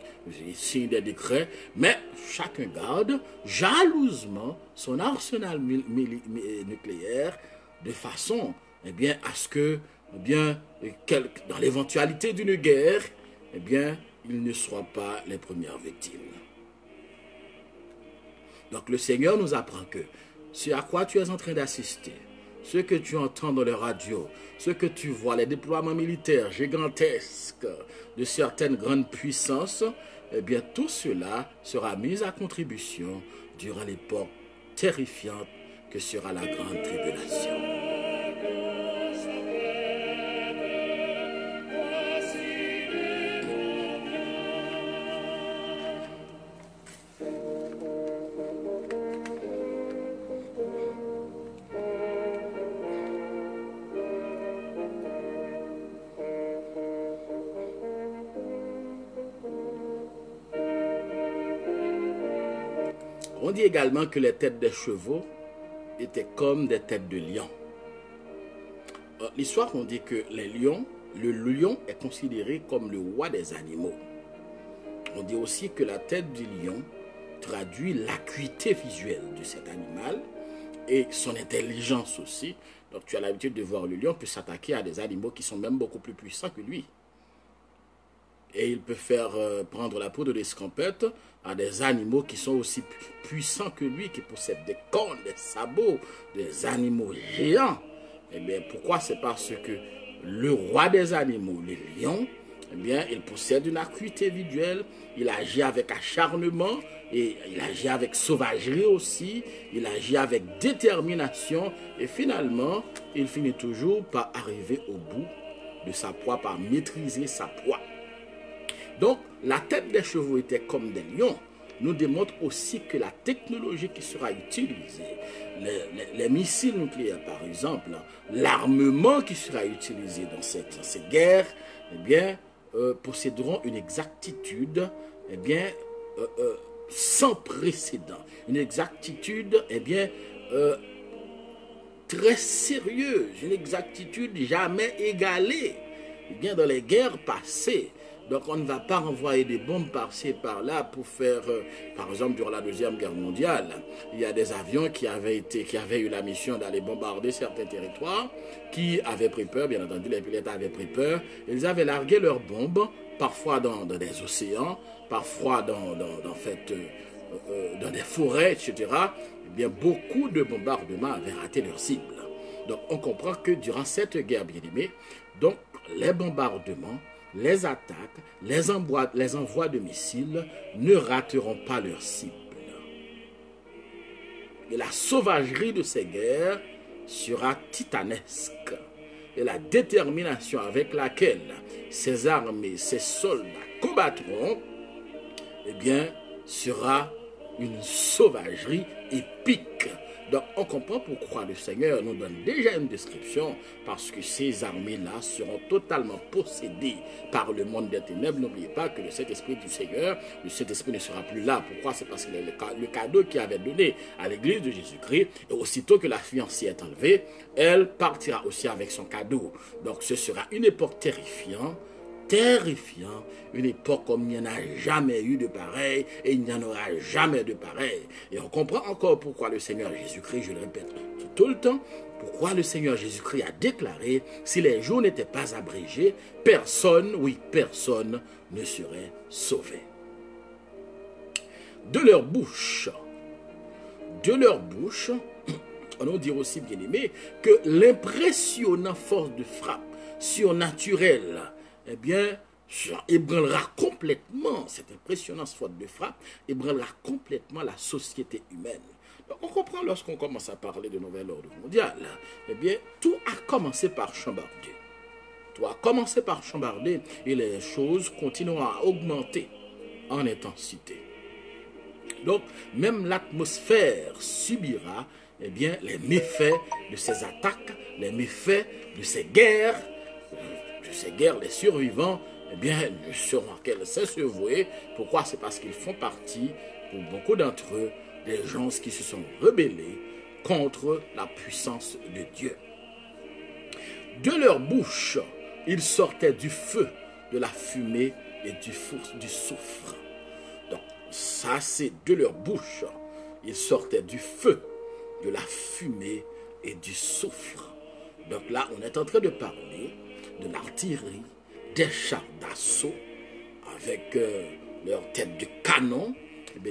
signent des décrets, mais chacun garde jalousement son arsenal nucléaire de façon à ce que, dans l'éventualité d'une guerre, ils ne soient pas les premières victimes. Donc le Seigneur nous apprend que ce à quoi tu es en train d'assister, ce que tu entends dans les radios, ce que tu vois, les déploiements militaires gigantesques de certaines grandes puissances, eh bien tout cela sera mis à contribution durant l'époque terrifiante que sera la grande tribulation. On dit également que les têtes des chevaux étaient comme des têtes de lions. L'histoire nous dit que le lion est considéré comme le roi des animaux. On dit aussi que la tête du lion traduit l'acuité visuelle de cet animal et son intelligence aussi. Donc tu as l'habitude de voir le lion peut s'attaquer à des animaux qui sont même beaucoup plus puissants que lui. Et il peut faire prendre la peau de l'escampette à des animaux qui sont aussi puissants que lui, qui possèdent des cornes, des sabots, des animaux géants. Eh bien, pourquoi? C'est parce que le roi des animaux, le lion, eh bien, il possède une acuité visuelle, il agit avec acharnement, et il agit avec sauvagerie aussi, il agit avec détermination, et finalement, il finit toujours par arriver au bout de sa proie, par maîtriser sa proie. Donc, la tête des chevaux était comme des lions, nous démontre aussi que la technologie qui sera utilisée, les missiles nucléaires par exemple, l'armement qui sera utilisé dans ces guerres, eh bien, posséderont une exactitude, eh bien, sans précédent, une exactitude, eh bien, très sérieuse, une exactitude jamais égalée, eh bien, dans les guerres passées. Donc on ne va pas renvoyer des bombes par-ci et par-là pour faire, par exemple, durant la Deuxième Guerre mondiale, il y a des avions qui avaient eu la mission d'aller bombarder certains territoires, qui avaient pris peur, bien entendu, les pilotes avaient pris peur, ils avaient largué leurs bombes, parfois dans des océans, parfois dans des forêts, etc. Eh bien, beaucoup de bombardements avaient raté leur cible. Donc on comprend que durant cette guerre, bien aimée, donc les bombardements, les attaques, les envois de missiles ne rateront pas leur cible. Et la sauvagerie de ces guerres sera titanesque. Et la détermination avec laquelle ces armées, ces soldats combattront eh bien, sera une sauvagerie épique. Donc, on comprend pourquoi le Seigneur nous donne déjà une description, parce que ces armées-là seront totalement possédées par le monde des ténèbres. N'oubliez pas que le Saint-Esprit du Seigneur, le Saint-Esprit ne sera plus là. Pourquoi? C'est parce que le cadeau qu'il avait donné à l'église de Jésus-Christ, et aussitôt que la fiancée est enlevée, elle partira aussi avec son cadeau. Donc, ce sera une époque terrifiante, une époque comme il n'y en a jamais eu de pareil et il n'y en aura jamais de pareil. Et on comprend encore pourquoi le Seigneur Jésus-Christ, je le répète tout le temps, pourquoi le Seigneur Jésus-Christ a déclaré, si les jours n'étaient pas abrégés, personne, oui, personne ne serait sauvé. De leur bouche, on nous dit aussi, bien aimé, que l'impressionnante force de frappe surnaturelle, eh bien, ébranlera complètement, cette impressionnante force de frappe, ébranlera complètement la société humaine. Donc, on comprend lorsqu'on commence à parler de nouvel ordre mondial, eh bien, tout a commencé par chambarder. Tout a commencé par chambarder et les choses continueront à augmenter en intensité. Donc, même l'atmosphère subira, eh bien, les méfaits de ces attaques, les méfaits de ces guerres, les survivants, eh bien, ne seront qu'elles cessent de vouer. Pourquoi? C'est parce qu'ils font partie, pour beaucoup d'entre eux, des gens qui se sont rebellés contre la puissance de Dieu. De leur bouche, il sortait du feu, de la fumée et du soufre. Donc, ça, c'est de leur bouche. Il sortait du feu, de la fumée et du soufre. Donc là, on est en train de parler de l'artillerie, des chars d'assaut, avec leurs têtes de canon,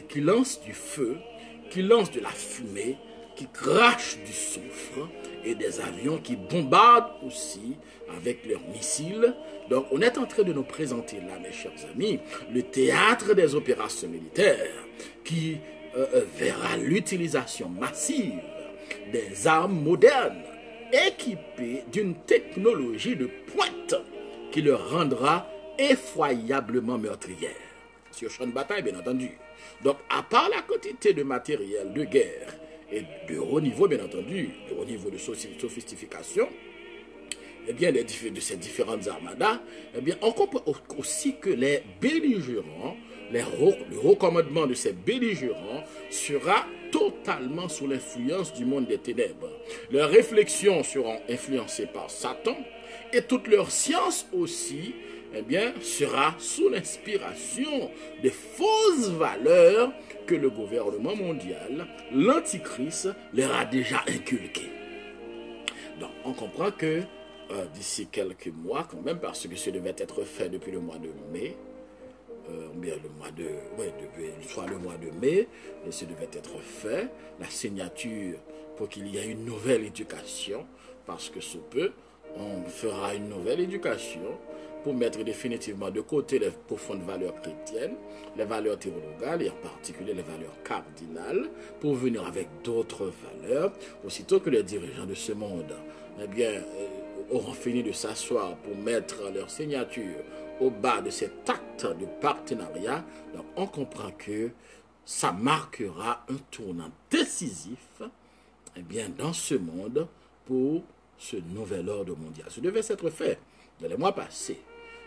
qui lancent du feu, qui lancent de la fumée, qui crachent du soufre, et des avions qui bombardent aussi avec leurs missiles. Donc on est en train de nous présenter là, mes chers amis, le théâtre des opérations militaires, qui verra l'utilisation massive des armes modernes, équipées d'une technologie de pointe qui leur rendra effroyablement meurtrière. Sur champ de bataille, bien entendu. Donc, à part la quantité de matériel de guerre et de haut niveau, bien entendu, de haut niveau de sophistication, eh bien, de ces différentes armadas, eh bien, on comprend aussi que les belligérants, le haut commandement de ces belligérants sera totalement sous l'influence du monde des ténèbres. Leurs réflexions seront influencées par Satan et toute leur science aussi, eh bien, sera sous l'inspiration des fausses valeurs que le gouvernement mondial, l'Antichrist, leur a déjà inculquées. Donc, on comprend que d'ici quelques mois, quand même, parce que ce devait être fait depuis le mois de mai, soit le mois de mai, et ce devait être fait, la signature pour qu'il y ait une nouvelle éducation, parce que sous peu, on fera une nouvelle éducation pour mettre définitivement de côté les profondes valeurs chrétiennes, les valeurs théologales et en particulier les valeurs cardinales, pour venir avec d'autres valeurs, aussitôt que les dirigeants de ce monde, eh bien, auront fini de s'asseoir pour mettre leur signature au bas de cet acte de partenariat. Donc on comprend que ça marquera un tournant décisif, eh bien, dans ce monde pour ce nouvel ordre mondial. Ça devait s'être fait dans les mois passés,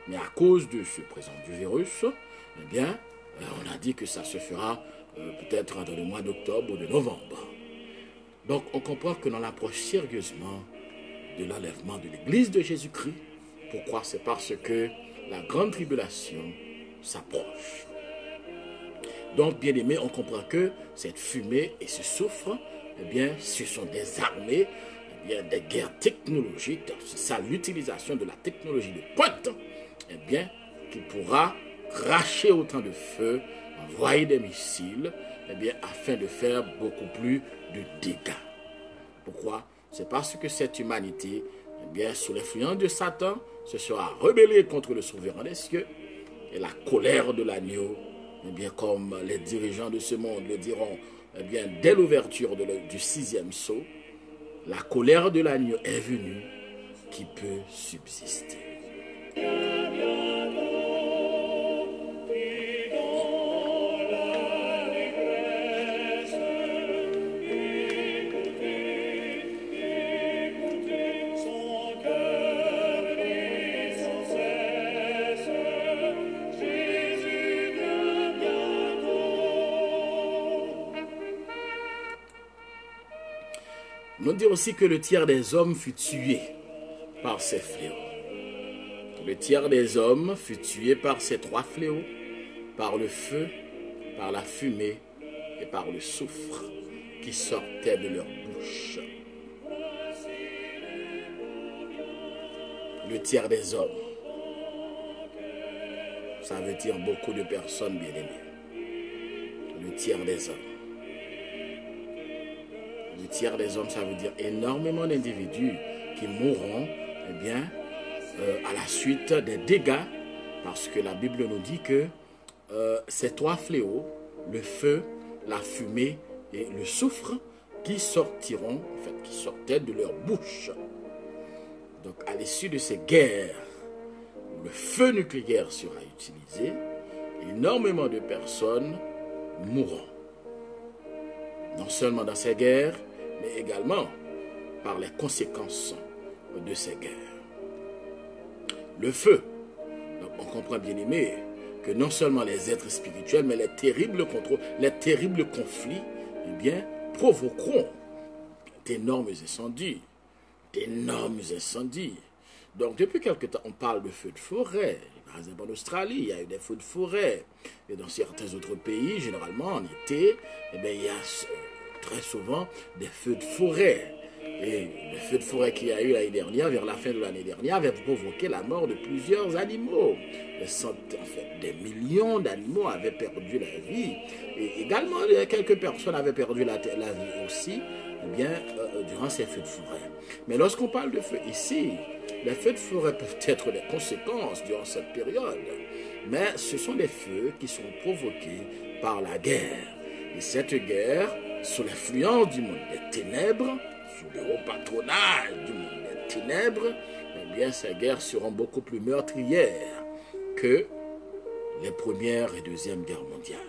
mais à cause de ce présent du virus, eh bien, on a dit que ça se fera peut-être dans le mois d'octobre ou de novembre. Donc on comprend que l'on approche sérieusement de l'enlèvement de l'Église de Jésus-Christ. Pourquoi? C'est parce que la grande tribulation s'approche. Donc, bien aimé, on comprend que cette fumée et ce soufre, eh bien, ce sont des armées, eh bien, des guerres technologiques. C'est ça l'utilisation de la technologie de pointe, eh bien, qui pourra cracher autant de feu, envoyer des missiles, eh bien, afin de faire beaucoup plus de dégâts. Pourquoi? C'est parce que cette humanité, eh bien, sous l'influence de Satan, se sera rebellée contre le souverain des cieux, et la colère de l'agneau, eh bien, comme les dirigeants de ce monde le diront, eh bien, dès l'ouverture du 6e sceau, la colère de l'agneau est venue qui peut subsister. Nous dit aussi que le tiers des hommes fut tué par ces fléaux. Le tiers des hommes fut tué par ces trois fléaux, par le feu, par la fumée et par le soufre qui sortait de leur bouche. Le tiers des hommes. Ça veut dire beaucoup de personnes bien-aimées. Le tiers des hommes. Le tiers des hommes, ça veut dire énormément d'individus qui mourront, eh bien, à la suite des dégâts, parce que la Bible nous dit que ces trois fléaux, le feu, la fumée et le soufre, qui sortiront, en fait, qui sortaient de leur bouche. Donc, à l'issue de ces guerres, où le feu nucléaire sera utilisé, énormément de personnes mourront. Non seulement dans ces guerres, mais également par les conséquences de ces guerres. Le feu, donc on comprend bien aimé que non seulement les êtres spirituels, mais les terribles conflits, eh bien, provoqueront d'énormes incendies. Donc depuis quelque temps, on parle de feux de forêt. Par exemple en Australie, il y a eu des feux de forêt. Et dans certains autres pays, généralement en été, eh bien, il y a très souvent des feux de forêt. Et le feu de forêt qu'il y a eu l'année dernière, vers la fin de l'année dernière, avait provoqué la mort de plusieurs animaux. Des millions d'animaux avaient perdu la vie. Et également, quelques personnes avaient perdu la vie aussi, eh bien, durant ces feux de forêt. Mais lorsqu'on parle de feu ici, les feux de forêt peuvent être des conséquences durant cette période. Mais ce sont des feux qui sont provoqués par la guerre. Et cette guerre, sous l'influence du monde des ténèbres, sous le haut patronage du monde des ténèbres, eh bien, ces guerres seront beaucoup plus meurtrières que les premières et deuxièmes guerres mondiales.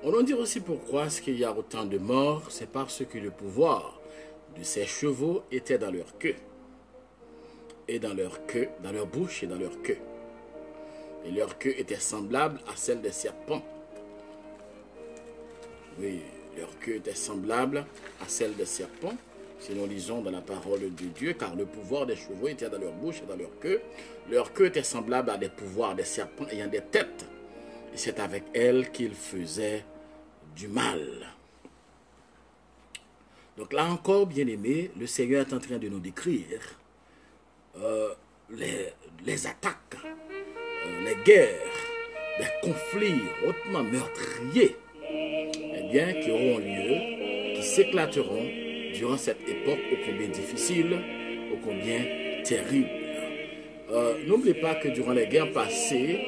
On nous dit aussi pourquoi est-ce qu'il y a autant de morts, c'est parce que le pouvoir de ces chevaux était dans leur queue. Et dans leur queue, dans leur bouche et dans leur queue. Et leur queue était semblable à celle des serpents. Oui, leur queue était semblable à celle des serpents, si nous lisons dans la parole de Dieu, car le pouvoir des chevaux était dans leur bouche et dans leur queue. Leur queue était semblable à des pouvoirs des serpents ayant des têtes. Et c'est avec elles qu'ils faisaient du mal. Donc là encore, bien aimé, le Seigneur est en train de nous décrire les attaques, les guerres, les conflits hautement meurtriers, eh bien, qui auront lieu, qui s'éclateront durant cette époque ô combien difficile, ô combien terrible. N'oubliez pas que durant les guerres passées,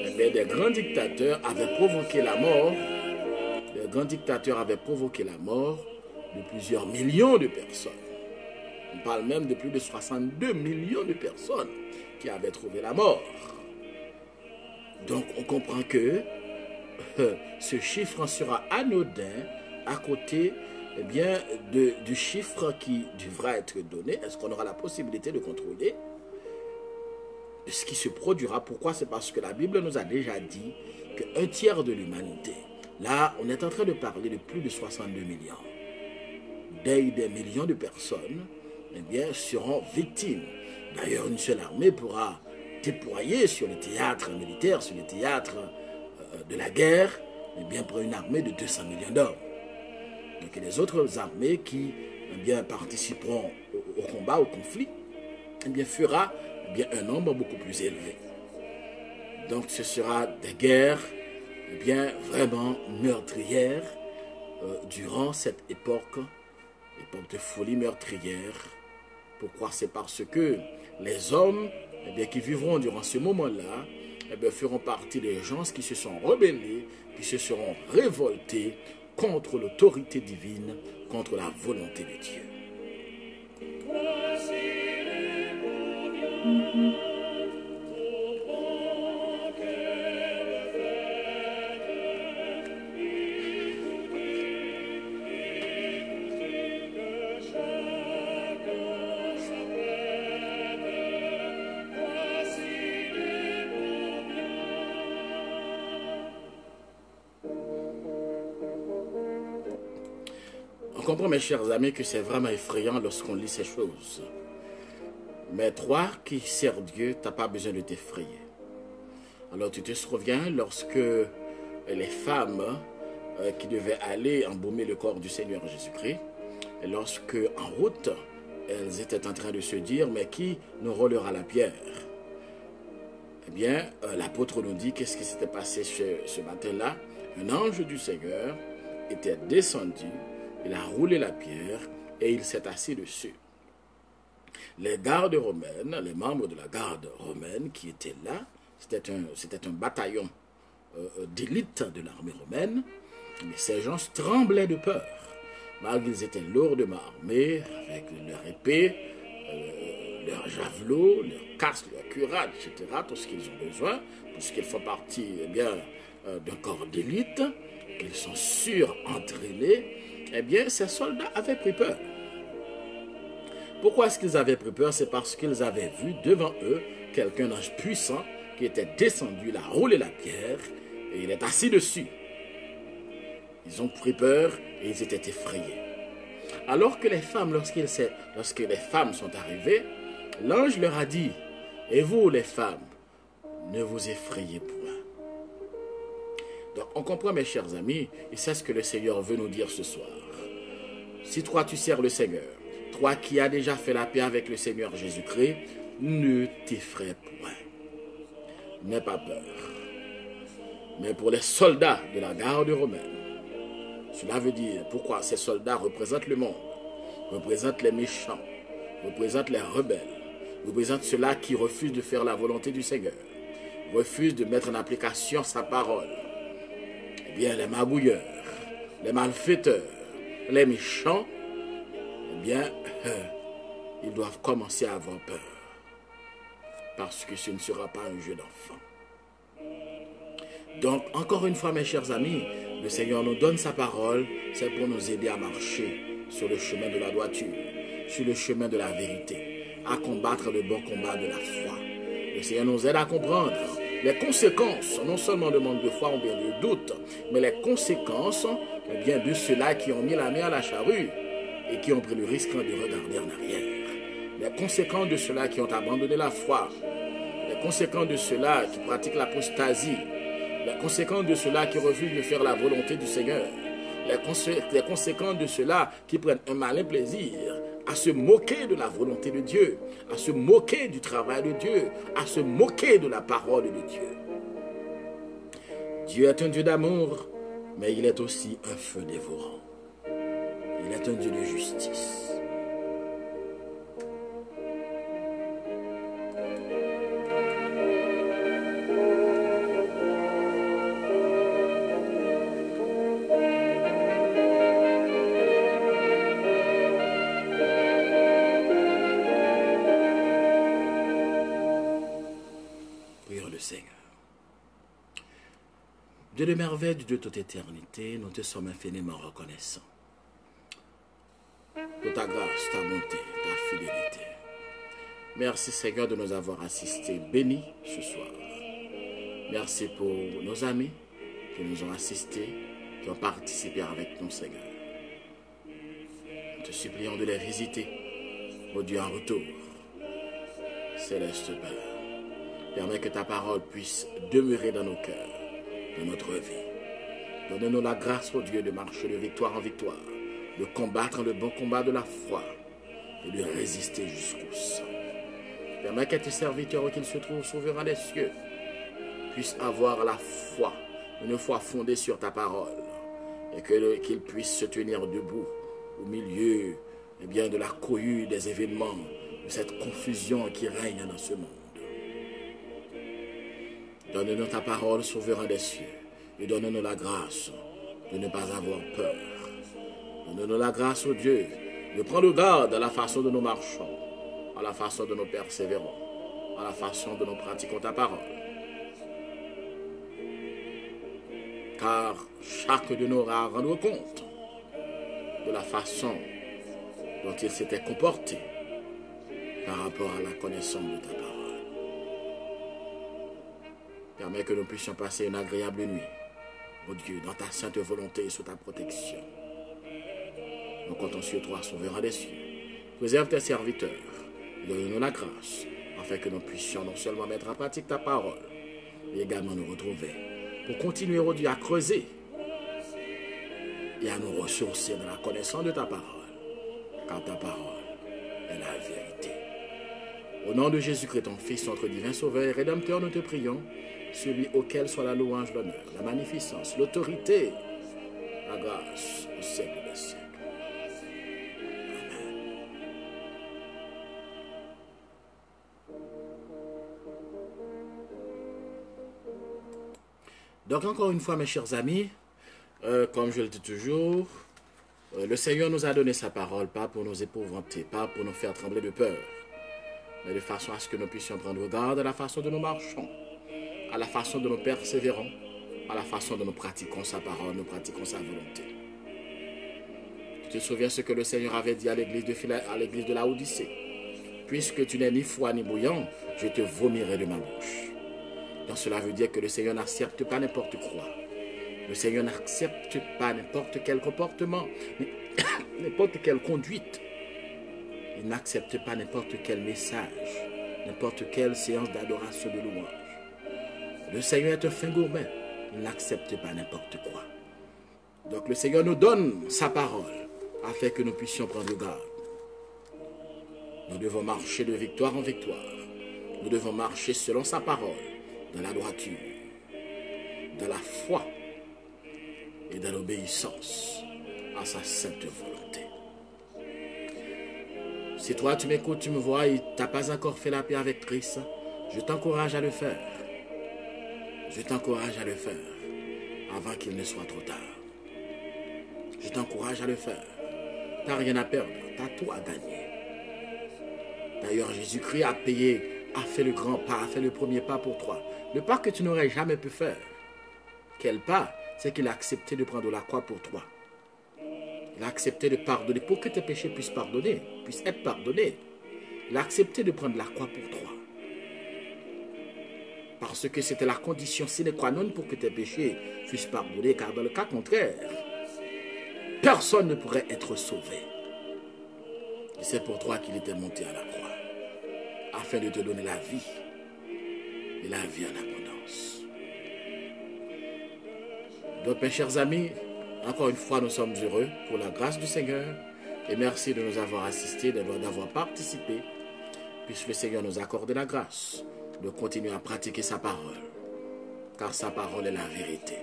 eh bien, des grands dictateurs avaient provoqué la mort. Les grands dictateurs avaient provoqué la mort de plusieurs millions de personnes. On parle même de plus de 62 millions de personnes qui avaient trouvé la mort. Donc on comprend que ce chiffre sera anodin à côté eh bien, du chiffre qui devra être donné. Est-ce qu'on aura la possibilité de contrôler? ce qui se produira. Pourquoi? C'est parce que la Bible nous a déjà dit qu'un tiers de l'humanité, là, on est en train de parler de plus de 62 millions, des millions de personnes, eh bien, seront victimes. D'ailleurs, une seule armée pourra déployer sur le théâtre militaire, sur le théâtre de la guerre, eh bien, pour une armée de 200 millions d'hommes. Donc, les autres armées qui eh bien, participeront au combat, au conflit, eh bien, fera eh bien, un nombre beaucoup plus élevé. Donc, ce sera des guerres eh bien, vraiment meurtrières durant cette époque de folie meurtrière. Pourquoi? C'est parce que les hommes eh bien, qui vivront durant ce moment-là eh bien, feront partie des gens qui se sont rebellés, qui se seront révoltés contre l'autorité divine, contre la volonté de Dieu. On comprend, mes chers amis, que c'est vraiment effrayant lorsqu'on lit ces choses. Mais toi qui sers Dieu, tu n'as pas besoin de t'effrayer. Alors tu te souviens lorsque les femmes qui devaient aller embaumer le corps du Seigneur Jésus-Christ, lorsque en route, elles étaient en train de se dire, mais qui nous roulera la pierre? Eh bien, l'apôtre nous dit qu'est-ce qui s'était passé ce matin-là. Un ange du Seigneur était descendu, il a roulé la pierre et il s'est assis dessus. Les gardes romaines, les membres de la garde romaine qui étaient là, c'était un bataillon d'élite de l'armée romaine, mais ces gens tremblaient de peur, malgré qu'ils étaient lourdement armés, avec leur épée, leur javelot, leur casque, leur cuirasse, etc., tout ce qu'ils ont besoin, puisqu'ils font partie eh bien, d'un corps d'élite, qu'ils sont surentraînés. Eh bien, ces soldats avaient pris peur. Pourquoi est-ce qu'ils avaient pris peur? C'est parce qu'ils avaient vu devant eux quelqu'un d'ange puissant qui était descendu, il a roulé la pierre et il est assis dessus. Ils ont pris peur et ils étaient effrayés. Alors que les femmes, lorsque les femmes sont arrivées, l'ange leur a dit, et vous les femmes, ne vous effrayez point. Donc on comprend, mes chers amis, et c'est ce que le Seigneur veut nous dire ce soir. Si toi tu sers le Seigneur, toi qui as déjà fait la paix avec le Seigneur Jésus-Christ, ne t'effraie point. N'aie pas peur. Mais pour les soldats de la garde romaine, cela veut dire pourquoi ces soldats représentent le monde, représentent les méchants, représentent les rebelles, représentent ceux-là qui refusent de faire la volonté du Seigneur, refusent de mettre en application sa parole. Eh bien, les magouilleurs, les malfaiteurs, les méchants, eh bien, ils doivent commencer à avoir peur. Parce que ce ne sera pas un jeu d'enfant. Donc, encore une fois, mes chers amis, le Seigneur nous donne sa parole, c'est pour nous aider à marcher sur le chemin de la droiture, sur le chemin de la vérité, à combattre le bon combat de la foi. Le Seigneur nous aide à comprendre les conséquences, non seulement de manque de foi ou bien de doute, mais les conséquences eh bien, de ceux-là qui ont mis la main à la charrue et qui ont pris le risque de regarder en arrière. Les conséquences de ceux-là qui ont abandonné la foi, les conséquences de ceux-là qui pratiquent l'apostasie, les conséquences de ceux-là qui refusent de faire la volonté du Seigneur, les conséquences de ceux-là qui prennent un malin plaisir à se moquer de la volonté de Dieu, à se moquer du travail de Dieu, à se moquer de la parole de Dieu. Dieu est un Dieu d'amour, mais il est aussi un feu dévorant. Il est un Dieu de justice. Dieu de merveille, Dieu de toute éternité, nous te sommes infiniment reconnaissants pour ta grâce, ta bonté, ta fidélité. Merci Seigneur de nous avoir assistés bénis ce soir. Merci pour nos amis qui nous ont assistés, qui ont participé avec nous Seigneur. Nous te supplions de les visiter, ô Dieu en retour. Céleste Père, permets que ta parole puisse demeurer dans nos cœurs, dans notre vie. Donne-nous la grâce, ô Dieu, de marcher de victoire en victoire, de combattre le bon combat de la foi et de résister jusqu'au sang. Permets que tes serviteurs qui se trouvent souverains des cieux puissent avoir la foi, une foi fondée sur ta parole, et qu'ils puissent se tenir debout au milieu de la cohue des événements, de cette confusion qui règne dans ce monde. Donne-nous ta parole, souverain des cieux, et donne-nous la grâce de ne pas avoir peur. Donne-nous la grâce, ô Dieu, de prendre garde à la façon de nous marchons, à la façon de nous persévérons, à la façon de nous pratiquons ta parole. Car chaque de nous aura à rendre compte de la façon dont il s'était comporté par rapport à la connaissance de ta parole. Permets que nous puissions passer une agréable nuit, ô Dieu, dans ta sainte volonté et sous ta protection. Nous comptons sur toi, souverain des cieux. Préserve tes serviteurs, donne-nous la grâce, afin que nous puissions non seulement mettre en pratique ta parole, mais également nous retrouver pour continuer, ô Dieu, à creuser et à nous ressourcer dans la connaissance de ta parole, car ta parole est la vérité. Au nom de Jésus-Christ, ton Fils, notre divin Sauveur et Rédempteur, nous te prions, celui auquel soit la louange, l'honneur, la magnificence, l'autorité, la grâce au siècle des siècles. Amen. Donc encore une fois, mes chers amis, comme je le dis toujours, le Seigneur nous a donné sa parole, pas pour nous épouvanter, pas pour nous faire trembler de peur, mais de façon à ce que nous puissions prendre garde à la façon dont nous marchons, à la façon dont nous persévérons, à la façon dont nous pratiquons sa parole, nous pratiquons sa volonté. Tu te souviens ce que le Seigneur avait dit à l'église de Laodicée? Puisque tu n'es ni froid ni bouillant, je te vomirai de ma bouche. Donc cela veut dire que le Seigneur n'accepte pas n'importe quoi. Le Seigneur n'accepte pas n'importe quel comportement, n'importe quelle conduite. Il n'accepte pas n'importe quel message, n'importe quelle séance d'adoration, de louange. Le Seigneur est un fin gourmet. Il n'accepte pas n'importe quoi. Donc le Seigneur nous donne sa parole afin que nous puissions prendre garde. Nous devons marcher de victoire en victoire. Nous devons marcher selon sa parole, dans la droiture, dans la foi et dans l'obéissance à sa sainte volonté. Si toi tu m'écoutes, tu me vois et tu n'as pas encore fait la paix avec Christ, je t'encourage à le faire. Je t'encourage à le faire avant qu'il ne soit trop tard. Je t'encourage à le faire. Tu n'as rien à perdre, tu as tout à gagner. D'ailleurs, Jésus-Christ a payé, a fait le grand pas, a fait le premier pas pour toi. Le pas que tu n'aurais jamais pu faire. Quel pas? C'est qu'il a accepté de prendre la croix pour toi. Il a accepté de pardonner pour que tes péchés puissent être pardonnés. Il a accepté de prendre la croix pour toi. Parce que c'était la condition sine qua non pour que tes péchés fussent pardonnés, car dans le cas contraire, personne ne pourrait être sauvé. Et c'est pour toi qu'il était monté à la croix, afin de te donner la vie, et la vie en abondance. Donc mes chers amis, encore une fois nous sommes heureux pour la grâce du Seigneur, et merci de nous avoir assistés, d'avoir participé, puisque le Seigneur nous accorde la grâce de continuer à pratiquer sa parole, car sa parole est la vérité.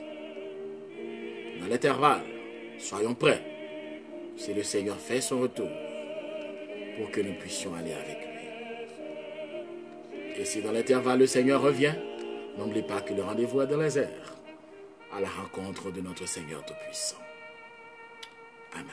Dans l'intervalle, soyons prêts, si le Seigneur fait son retour, pour que nous puissions aller avec lui. Et si dans l'intervalle le Seigneur revient, n'oubliez pas que le rendez-vous est dans les airs, à la rencontre de notre Seigneur Tout-Puissant. Amen.